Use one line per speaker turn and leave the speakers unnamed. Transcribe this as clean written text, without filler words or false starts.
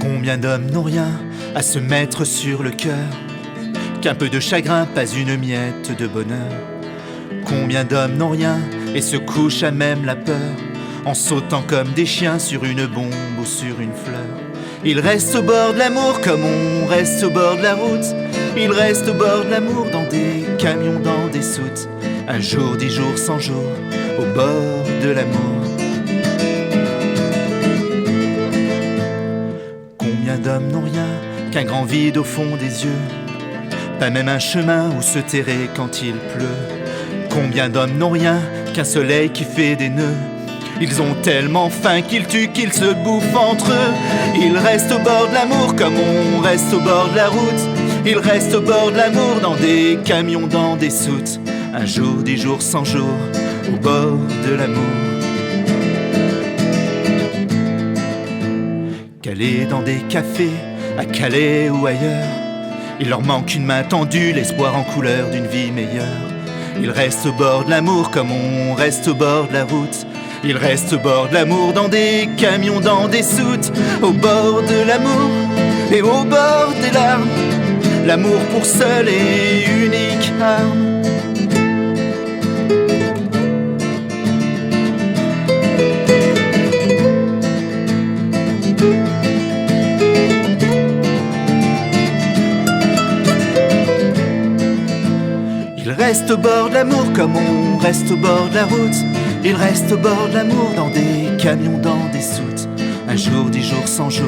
Combien d'hommes n'ont rien à se mettre sur le cœur, qu'un peu de chagrin, pas une miette de bonheur. Combien d'hommes n'ont rien et se couchent à même la peur, en sautant comme des chiens sur une bombe ou sur une fleur. Ils restent au bord de l'amour comme on reste au bord de la route. Ils restent au bord de l'amour dans des camions, dans des soutes. Un jour, 10 jours, 100 jours, au bord de l'amour. Combien d'hommes n'ont rien qu'un grand vide au fond des yeux, pas même un chemin où se terrer quand il pleut. Combien d'hommes n'ont rien qu'un soleil qui fait des nœuds. Ils ont tellement faim qu'ils tuent, qu'ils se bouffent entre eux. Ils restent au bord de l'amour comme on reste au bord de la route. Ils restent au bord de l'amour dans des camions, dans des soutes. Un jour, 10 jours, 100 jours, au bord de l'amour. Calés dans des cafés, à Calais ou ailleurs, il leur manque une main tendue, l'espoir en couleur d'une vie meilleure. Ils restent au bord de l'amour comme on reste au bord de la route. Ils restent au bord de l'amour dans des camions, dans des soutes. Au bord de l'amour et au bord des larmes, l'amour pour seule et unique arme. Ils restent au bord de l'amour comme on reste au bord de la route. Ils restent au bord de l'amour dans des camions, dans des soutes. Un jour, 10 jours, 100 jours,